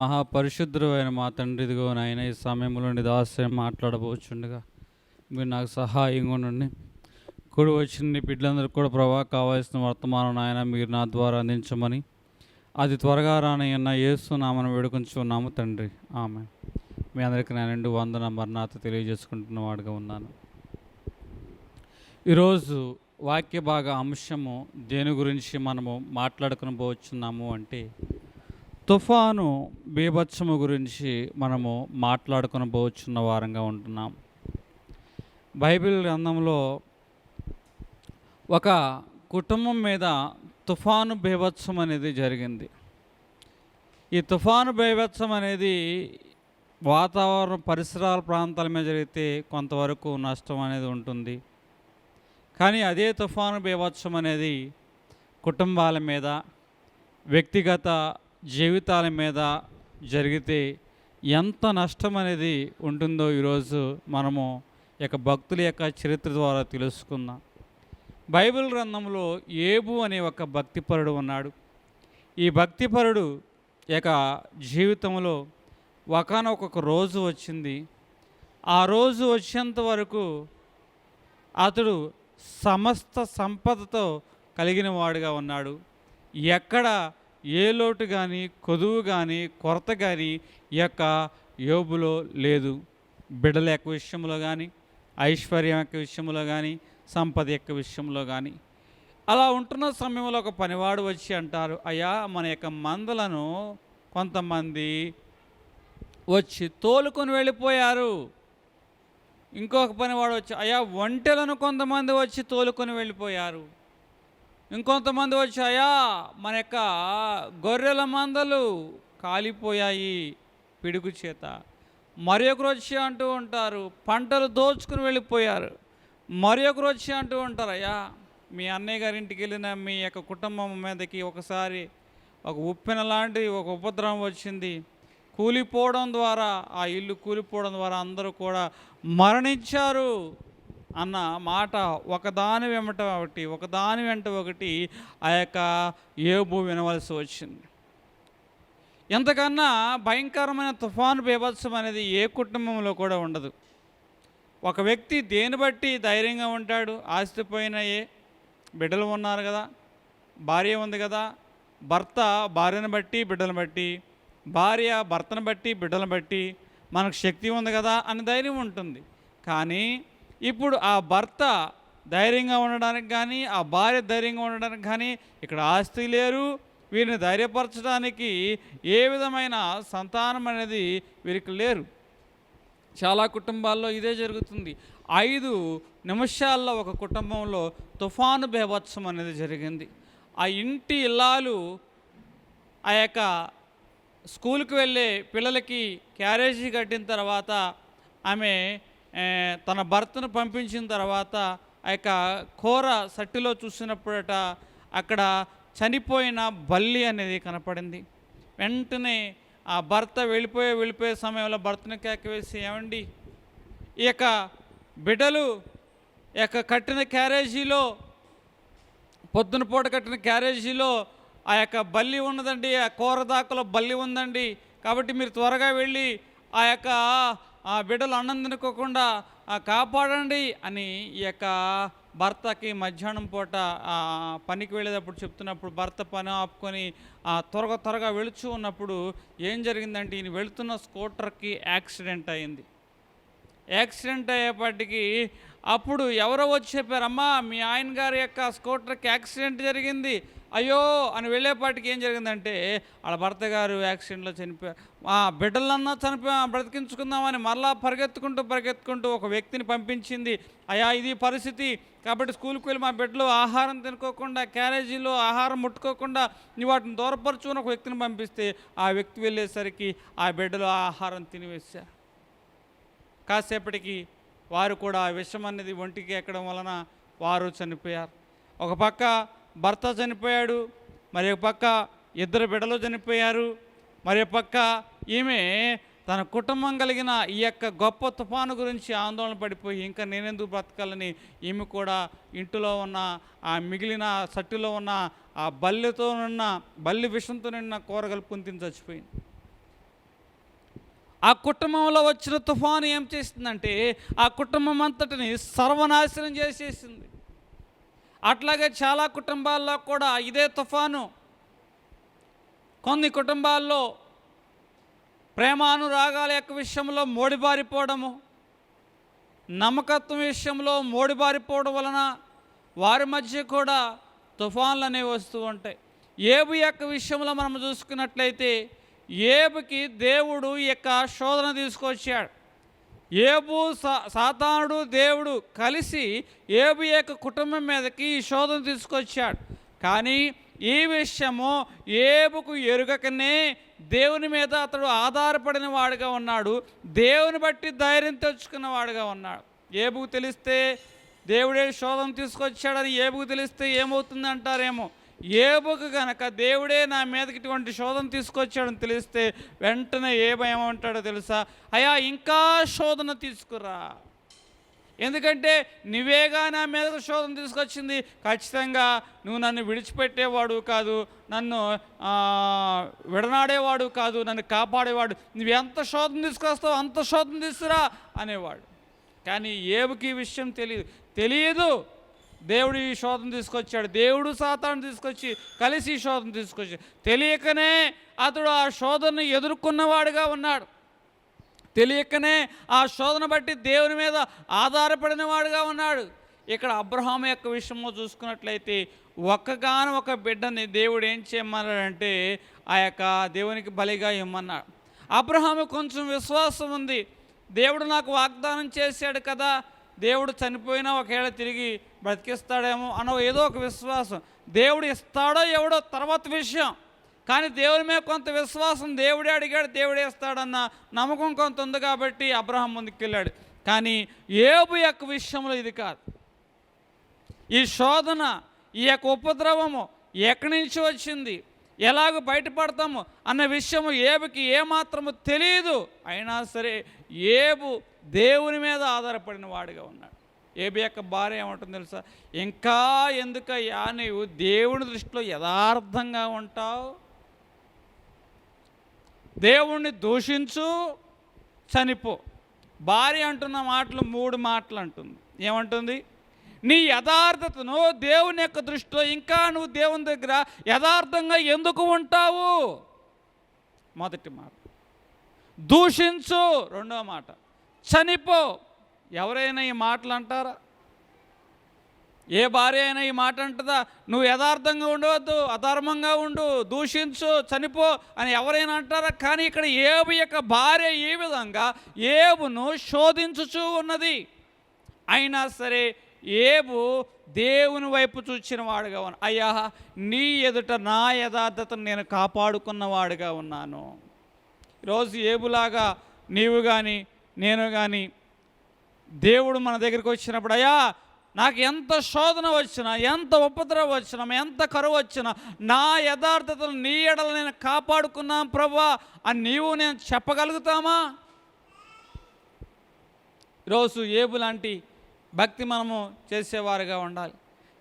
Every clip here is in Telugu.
మహాపరిశుద్ధుడు అయిన మా తండ్రి, ఇదిగో నాయన ఈ సమయంలో నీ దాస్యం మాట్లాడబోచుండగా మీరు నాకు సహాయంగా ఉండండి. కూడి వచ్చిన నీ బిడ్డలందరికీ కూడా ప్రభా కావాల్సిన వర్తమానం నాయన మీరు నా ద్వారా అందించమని అది త్వరగా రానయ్యన్న యేసు నామను వేడుకొంచున్నాము తండ్రి, ఆమె. మీ అందరికీ నా నిండు వందన మరణాత తెలియజేసుకుంటున్న వాడిగా ఉన్నాను. ఈరోజు వాక్య భాగ అంశము దేని గురించి మనము మాట్లాడుకుని పోవచ్చున్నాము అంటే తుఫాను బీభత్సము గురించి మనము మాట్లాడుకుని పోవచ్చున్న వారంగా ఉంటున్నాం. బైబిల్ గ్రంథంలో ఒక కుటుంబం మీద తుఫాను బీభత్సం అనేది జరిగింది. ఈ తుఫాను బీభత్సం అనేది వాతావరణ పరిసరాల ప్రాంతాల మీద జరిగితే కొంతవరకు నష్టం అనేది ఉంటుంది. కానీ అదే తుఫాను బీభత్సం అనేది కుటుంబాల మీద, వ్యక్తిగత జీవితాల మీద జరిగితే ఎంత నష్టం అనేది ఉంటుందో ఈరోజు మనము భక్తుల యొక్క చరిత్ర ద్వారా తెలుసుకుందాం. బైబిల్ గ్రంథంలో ఏబు అనే ఒక భక్తిపరుడు ఉన్నాడు. ఈ భక్తిపరుడు జీవితంలో ఒకానొక రోజు వచ్చింది. ఆ రోజు వచ్చేంత వరకు అతడు సమస్త సంపదతో కలిగిన వాడుగా ఉన్నాడు. ఎక్కడ ఏ లోటు కానీ, కొదువు కానీ, కొరత కానీ యోబులో లేదు. బిడ్డల యొక్క విషయంలో కానీ, ఐశ్వర్యం యొక్క విషయంలో కానీ, సంపద యొక్క విషయంలో కానీ. అలా ఉంటున్న సమయంలో ఒక పనివాడు వచ్చి అంటారు, అయ్యా మన యొక్క మందలను కొంతమంది వచ్చి తోలుకొని వెళ్ళిపోయారు. ఇంకొక పనివాడు వచ్చి, అయ్యా ఒంటెలను కొంతమంది వచ్చి తోలుకొని వెళ్ళిపోయారు. ఇంకొంతమంది వచ్చి, అయ్యా మన యొక్క గొర్రెల మందలు కాలిపోయాయి పిడుగు చేత. మరి ఒకరు వచ్చి అంటూ ఉంటారు, పంటలు దోచుకుని వెళ్ళిపోయారు. మరి ఒకరు వచ్చి అంటూ ఉంటారు, అయ్యా మీ అన్నయ్య గారి ఇంటికి వెళ్ళిన మీ యొక్క కుటుంబం మీదకి ఒకసారి ఒక ఉప్పెన లాంటి ఒక ఉపద్రవం వచ్చింది. కూలిపోవడం ద్వారా, ఆ ఇల్లు కూలిపోవడం ద్వారా అందరూ కూడా మరణించారు అన్న మాట ఒకదాని వెంట ఒకటి ఆ యొక్క యోబు వినవలసి వచ్చింది. ఎంతకన్నా భయంకరమైన తుఫాను బీభత్సం అనేది ఏ కుటుంబంలో కూడా ఉండదు. ఒక వ్యక్తి దేని బట్టి ధైర్యంగా ఉంటాడు? ఆస్తి పోయినాయే, బిడ్డలు ఉన్నారు కదా, భార్య ఉంది కదా, భర్త భార్యను బట్టి బిడ్డలను బట్టి, భార్య భర్తను బట్టి బిడ్డలను బట్టి మనకు శక్తి ఉంది కదా అని ధైర్యం ఉంటుంది. కానీ ఇప్పుడు ఆ భర్త ధైర్యంగా ఉండడానికి కానీ, ఆ భార్య ధైర్యంగా ఉండడానికి కానీ ఇక్కడ ఆస్తి లేరు. వీరిని ధైర్యపరచడానికి ఏ విధమైన సంతానం అనేది వీరికి లేరు. చాలా కుటుంబాల్లో ఇదే జరుగుతుంది. 5 నిమిషాల్లో ఒక కుటుంబంలో తుఫాను బీభత్సం అనేది జరిగింది. ఆ ఇంటి ఇల్లాలు ఆ యొక్క స్కూల్కి వెళ్ళే పిల్లలకి క్యారేజీ కట్టిన తర్వాత ఆమె తన భర్తను పంపించిన తర్వాత ఆ యొక్క కూర సట్టిలో చూసినప్పుడట అక్కడ చనిపోయిన బల్లి అనేది కనపడింది. వెంటనే ఆ భర్త వెళ్ళిపోయే సమయంలో భర్తను కేకవేసి, ఏమండి ఈ యొక్క బిడ్డలు కట్టిన క్యారేజీలో, పొద్దున పూట కట్టిన క్యారేజీలో ఆ యొక్క బల్లి ఉన్నదండి, ఆ కూర దాకలో బల్లి ఉందండి, కాబట్టి మీరు త్వరగా వెళ్ళి ఆ బిడ్డలు అన్నం తినుకోకుండా కాపాడండి అని ఈ యొక్క భర్తకి మధ్యాహ్నం పూట పనికి వెళ్ళేటప్పుడు చెప్తున్నప్పుడు భర్త పని ఆపుకొని త్వరగా వెళుచూ ఉన్నప్పుడు ఏం జరిగిందంటే ఈయన వెళుతున్న స్కూటర్కి యాక్సిడెంట్ అయింది. యాక్సిడెంట్ అయ్యేపాటికి అప్పుడు ఎవరో వచ్చి చెప్పారు, అమ్మా మీ ఆయన గారి యొక్క స్కూటర్కి యాక్సిడెంట్ జరిగింది అయ్యో అని వెళ్ళేపాటికి ఏం జరిగిందంటే వాళ్ళ భర్త గారు యాక్సిడెంట్లో చనిపోయారు. బిడ్డలన్నా బ్రతికించుకుందామని మరలా పరిగెత్తుకుంటూ ఒక వ్యక్తిని పంపించింది. అయ్యా ఇది పరిస్థితి, కాబట్టి స్కూల్కి వెళ్ళి మా బిడ్డలు ఆహారం తినుకోకుండా, క్యారేజీలో ఆహారం ముట్టుకోకుండా నీ వాటిని దూరపరచుకుని ఒక వ్యక్తిని పంపిస్తే ఆ వ్యక్తి వెళ్ళేసరికి ఆ బిడ్డలు ఆహారం తినివేశారు. కాసేపటికి వారు కూడా విషం అనేది ఒంటికి ఎక్కడం వలన వారు చనిపోయారు. ఒక పక్క భర్త చనిపోయాడు, మరి ఒక పక్క 2 బిడ్డలు చనిపోయారు, మరి ఒక పక్క ఈమె తన కుటుంబం కలిగిన ఈ యొక్క గొప్ప తుఫాను గురించి ఆందోళన పడిపోయి ఇంకా నేనెందుకు బ్రతకాలని ఈమె కూడా ఇంటిలో ఉన్న ఆ మిగిలిన సట్టులో ఉన్న ఆ బల్లి విషంతో నిన్న కూర కలుపుకొని తిని చచ్చిపోయింది. ఆ కుటుంబంలో వచ్చిన తుఫాను ఏం చేసిందంటే ఆ కుటుంబం అంతటిని సర్వనాశనం చేసేసింది. అట్లాగే చాలా కుటుంబాల్లో కూడా ఇదే తుఫాను. కొన్ని కుటుంబాల్లో ప్రేమానురాగాల యొక్క విషయంలో మోడిబారిపోవడము, నమ్మకత్వం విషయంలో మోడిబారిపోవడం వలన వారి మధ్య కూడా తుఫాన్లు అనేవి వస్తూ ఉంటాయి. ఏబు యొక్క విషయంలో మనం చూసుకున్నట్లయితే ఏబుకి దేవుడు ఈ యొక్క శోధన తీసుకొచ్చాడు. ఏబు సాతానుడు దేవుడు కలిసి ఏబు యొక్క కుటుంబం మీదకి ఈ శోధన తీసుకొచ్చాడు. కానీ ఈ విషయము ఏబుకు ఎరుగకనే దేవుని మీద అతడు ఆధారపడిన వాడుగా ఉన్నాడు. దేవుని బట్టి ధైర్యం తెచ్చుకున్న వాడుగా ఉన్నాడు. ఏబుకు తెలిస్తే దేవుడే శోధన తీసుకొచ్చాడని ఏబుకు తెలిస్తే ఏమవుతుంది అంటారేమో. ఏబుకు గనక దేవుడే నా మీదకి ఇటువంటి శోధన తీసుకొచ్చాడని తెలిస్తే వెంటనే ఏమేమంటాడో తెలుసా? అయ్యా ఇంకా శోధన తీసుకురా, ఎందుకంటే నువ్వేగా నా మీదకు శోధన తీసుకొచ్చింది, ఖచ్చితంగా నువ్వు నన్ను విడిచిపెట్టేవాడు కాదు, నన్ను విడనాడేవాడు కాదు, నన్ను కాపాడేవాడు, నువ్వు ఎంత శోధన తీసుకొస్తావు అంత శోధన తీసుకురా అనేవాడు. కానీ ఏబుకి ఈ విషయం తెలియదు. దేవుడు ఈ శోధన తీసుకొచ్చాడు, దేవుడు సాతాను తీసుకొచ్చి కలిసి ఈ శోధన తీసుకొచ్చాడు. తెలియకనే అతడు ఆ శోధనను ఎదుర్కొన్నవాడుగా ఉన్నాడు. తెలియకనే ఆ శోధన బట్టి దేవుని మీద ఆధారపడిన వాడుగా ఉన్నాడు. ఇక్కడ అబ్రహాము యొక్క విషయంలో చూసుకున్నట్లయితే ఒక బిడ్డని దేవుడు ఏం చేయమన్నాడంటే ఆ యొక్క దేవునికి బలిగా ఇమ్మన్నాడు. అబ్రహాము కొంచెం విశ్వాసం ఉంది. దేవుడు నాకు వాగ్దానం చేశాడు కదా, దేవుడు చనిపోయినా ఒకవేళ తిరిగి బ్రతికిస్తాడేమో అన్న ఏదో ఒక విశ్వాసం. దేవుడు ఇస్తాడో ఎవడో తర్వాత విషయం, కానీ దేవుని మీద కొంత విశ్వాసం, దేవుడే అడిగాడు దేవుడే ఇస్తాడన్న నమ్మకం కొంత ఉంది కాబట్టి అబ్రహాం ముందుకెళ్ళాడు. కానీ ఏబు యొక్క విషయంలో ఇది కాదు. ఈ శోధన, ఈ యొక్క ఉపద్రవము ఎక్కడి నుంచి వచ్చింది, ఎలాగ బయటపడతాము అన్న విషయము ఏబుకి ఏమాత్రము తెలియదు. అయినా సరే ఏబు దేవుని మీద ఆధారపడిన వాడిగా ఉన్నాడు. ఏబు యొక్క భార్య ఏమంటుంది తెలుసా? ఇంకా ఎందుకయ్యా నీవు దేవుని దృష్టిలో యథార్థంగా ఉంటావు? దేవుణ్ణి దూషించు, చనిపో. భార్య అంటున్న మాటలు 3 మాటలు అంటుంది. ఏమంటుంది? నీ యథార్థతను దేవుని యొక్క దృష్టిలో ఇంకా నువ్వు దేవుని దగ్గర యథార్థంగా ఎందుకు ఉంటావు? మొదటి మాట. దూషించు, రెండో మాట. చనిపో. ఎవరైనా ఈ మాటలు అంటారా? ఏ భార్య అయినా ఈ మాట అంటుందా? నువ్వు యథార్థంగా ఉండవద్దు, అధర్మంగా ఉండు, దూషించు, చనిపో అని ఎవరైనా అంటారా? కానీ ఇక్కడ ఏబు యొక్క భార్య ఈ విధంగా ఏబును శోధించుచూ ఉన్నది. అయినా సరే ఏబు దేవుని వైపు చూచిన వాడుగా ఉన్నాడు. అయ్యా, నీ ఎదుట నా యథార్థతను నేను కాపాడుకున్నవాడుగా ఉన్నాను. ఈరోజు ఏబులాగా నీవు కానీ నేను కానీ దేవుడు మన దగ్గరికి వచ్చినప్పుడు, అయ్యా నాకు ఎంత శోధన వచ్చినా, ఎంత ఉపద్రవం వచ్చినా, ఎంత కరువు వచ్చినా నా యథార్థతను నీ ఎడల నేను కాపాడుకున్నాను ప్రభువా అని నీవు నేను చెప్పగలుగుతామా? ఈరోజు ఏబు లాంటి భక్తి మనము చేసేవారుగా ఉండాలి.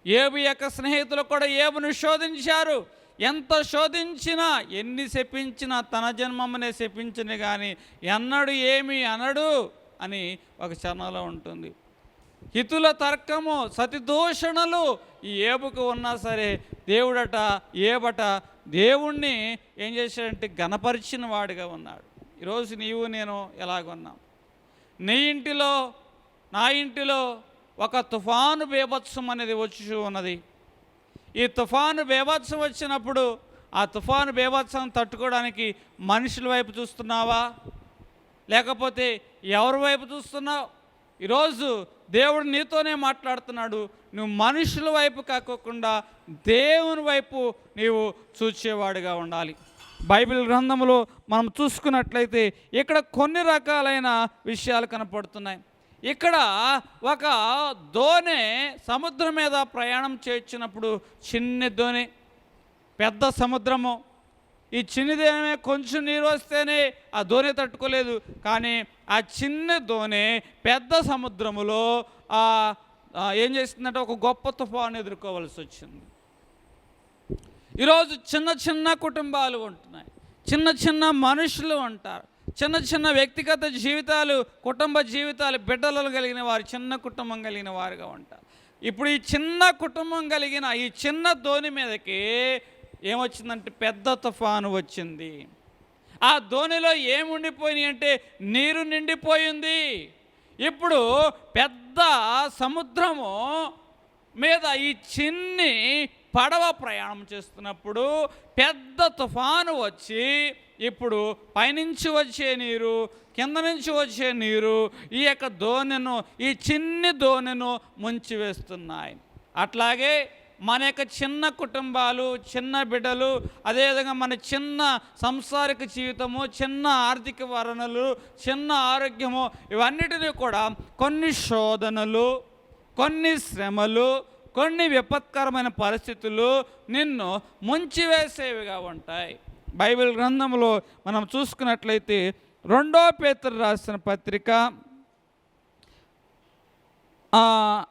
ఏబు యొక్క స్నేహితులు కూడా ఏబును శోధించారు. ఎంత శోధించినా, ఎన్ని శపించినా తన జన్మమ్మనే శపించిన కానీ ఎన్నడు ఏమి అనడు అని ఒక చరణంలో ఉంటుంది. హితుల తర్కము, సతిదూషణలు ఈ ఏబుకు ఉన్నా సరే ఏబట దేవుణ్ణి ఏం చేశాడంటే గణపరిచిన వాడిగా ఉన్నాడు. ఈరోజు నీవు నేను ఎలాగున్నాం? నీ ఇంటిలో నా ఇంటిలో ఒక తుఫాను బీభత్సం అనేది వచ్చి ఉన్నది. ఈ తుఫాను బీభత్సం వచ్చినప్పుడు ఆ తుఫాను బీభత్సం తట్టుకోవడానికి మనుషుల వైపు చూస్తున్నావా, లేకపోతే ఎవరి వైపు చూస్తున్నావు? ఈరోజు దేవుడు నీతోనే మాట్లాడుతున్నాడు. నువ్వు మనుషుల వైపు కాకోకుండా దేవుని వైపు నీవు చూచేవాడుగా ఉండాలి. బైబిల్ గ్రంథంలో మనం చూసుకున్నట్లయితే ఇక్కడ కొన్ని రకాలైన విషయాలు కనపడుతున్నాయి. ఇక్కడ ఒక దోణి సముద్రం మీద ప్రయాణం చేయించినప్పుడు చిన్న దోణి, పెద్ద సముద్రము. ఈ చిన్నదేమే కొంచెం నీరు వస్తేనే ఆ దోణి తట్టుకోలేదు. కానీ ఆ చిన్న దోణి పెద్ద సముద్రములో ఏం చేస్తుందంటే ఒక గొప్ప తుఫాను ఎదుర్కోవాల్సి వచ్చింది. ఈరోజు చిన్న చిన్న కుటుంబాలు ఉంటున్నాయి, చిన్న చిన్న మనుషులు ఉంటారు, చిన్న చిన్న వ్యక్తిగత జీవితాలు, కుటుంబ జీవితాలు, బిడ్డలు కలిగిన వారు, చిన్న కుటుంబం కలిగిన వారుగా ఉంటారు. ఇప్పుడు ఈ చిన్న కుటుంబం కలిగిన ఈ చిన్న దోణి మీదకి ఏమొచ్చిందంటే పెద్ద తుఫాను వచ్చింది. ఆ దోణిలో ఏముండిపోయినాయి అంటే నీరు నిండిపోయింది. ఇప్పుడు పెద్ద సముద్రము మీద ఈ చిన్ని పడవ ప్రయాణం చేస్తున్నప్పుడు పెద్ద తుఫాను వచ్చి ఇప్పుడు పైనుంచి వచ్చే నీరు, కింద నుంచి వచ్చే నీరు ఈ యొక్క దోణిను, ఈ చిన్ని దోణిను ముంచివేస్తున్నాయి. అట్లాగే మన యొక్క చిన్న కుటుంబాలు, చిన్న బిడ్డలు, అదేవిధంగా మన చిన్న సంసారిక జీవితము, చిన్న ఆర్థిక వనరులు, చిన్న ఆరోగ్యము, ఇవన్నిటినీ కూడా కొన్ని శోధనలు, కొన్ని శ్రమలు, కొన్ని విపత్కరమైన పరిస్థితులు నిన్ను ముంచివేసేవిగా ఉంటాయి. బైబిల్ గ్రంథంలో మనం చూసుకున్నట్లయితే 2 పేతురు రాసిన పత్రిక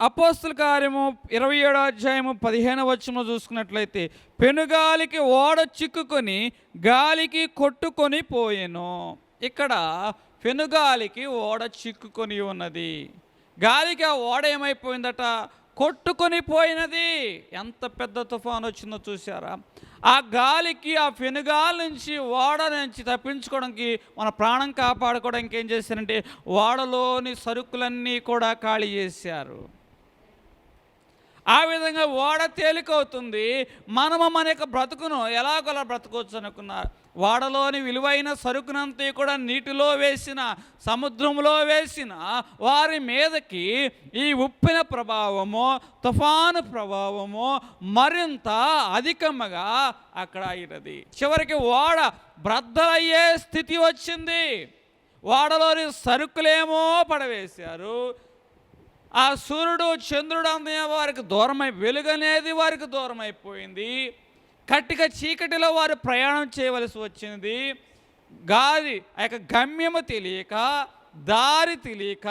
అపోస్తల కార్యము 27వ అధ్యాయము 15వ వచనంలో చూసుకున్నట్లయితే, పెనుగాలికి ఓడ చిక్కుకొని గాలికి కొట్టుకొని పోయెను. ఇక్కడ పెనుగాలికి ఓడ చిక్కుకొని ఉన్నది. గాలికి ఆ ఓడ ఏమైపోయిందట? కొట్టుకొని పోయినది. ఎంత పెద్ద తుఫాను వచ్చిందో చూసారా? ఆ గాలికి, ఆ పెనుగాలి నుంచి, ఓడ నుంచి తప్పించుకోవడానికి, మన ప్రాణం కాపాడుకోవడానికి ఏం చేశారంటే ఓడలోని సరుకులన్నీ కూడా ఖాళీ చేశారు. ఆ విధంగా ఓడ తేలికవుతుంది. మనము మన యొక్క బ్రతుకును ఎలాగోలా బ్రతకవచ్చు అనుకున్నారు. ఓడలోని విలువైన సరుకునంతా కూడా నీటిలో వేసిన, సముద్రంలో వేసిన వారి మీదకి ఈ ఉప్పిన ప్రభావము, తుఫాను ప్రభావము మరింత అధికముగా అక్కడ అయినది. చివరికి ఓడ బ్రద్దలయ్యే స్థితి వచ్చింది. ఓడలోని సరుకులేమో పడవేశారు. ఆ సూర్యుడు, చంద్రుడు అనే వారికి దూరమై, వెలుగనేది వారికి దూరం అయిపోయింది. కట్టిక చీకటిలో వారు ప్రయాణం చేయవలసి వచ్చింది. గాలి ఆ యొక్క గమ్యము తెలియక, దారి తెలియక,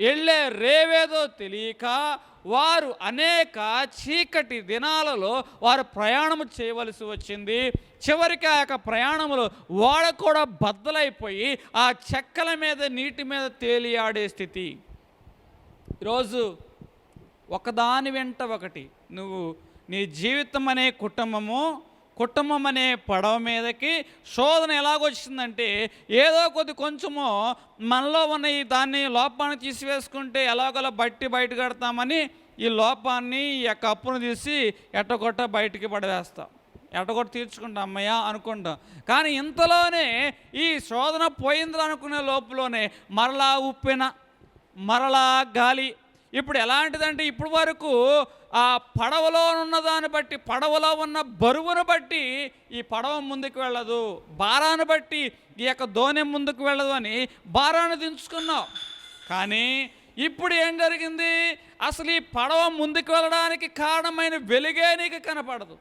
వెళ్ళే రేవేదో తెలియక వారు అనేక చీకటి దినాలలో వారు ప్రయాణం చేయవలసి వచ్చింది. చివరికి ఆ యొక్క ప్రయాణంలో ఓడ కూడా బద్దలైపోయి ఆ చెక్కల మీద, నీటి మీద తేలియాడే స్థితి. ఈరోజు ఒకదాని వెంట ఒకటి నువ్వు నీ జీవితం అనే కుటుంబం అనే పడవ మీదకి శోధన ఎలాగొచ్చిందంటే, ఏదో కొంచెము మనలో ఉన్న ఈ దాన్ని లోపాన్ని తీసివేసుకుంటే ఎలాగోలా బయట కడతామని ఈ లోపాన్ని, ఈ యొక్క అప్పును తీసి ఎట్టగొట్ట బయటికి పడవేస్తాం. ఎట్టగొట్ట తీర్చుకుంటాం అమ్మయ్య అనుకుంటాం. కానీ ఇంతలోనే ఈ శోధన పోయింది అనుకునే లోపులోనే మరలా ఉప్పిన, మరలా గాలి. ఇప్పుడు ఎలాంటిదంటే, ఇప్పుడు వరకు ఆ పడవలో ఉన్న దాన్ని బట్టి, పడవలో ఉన్న బరువును బట్టి ఈ పడవ ముందుకు వెళ్ళదు, భారాన్ని బట్టి ఈ యొక్క దోణి ముందుకు వెళ్ళదు అని భారాన్ని దించుకున్నావు. కానీ ఇప్పుడు ఏం జరిగింది? అసలు ఈ పడవ ముందుకు వెళ్ళడానికి కారణమైన వెలుగే నీకు కనపడదు.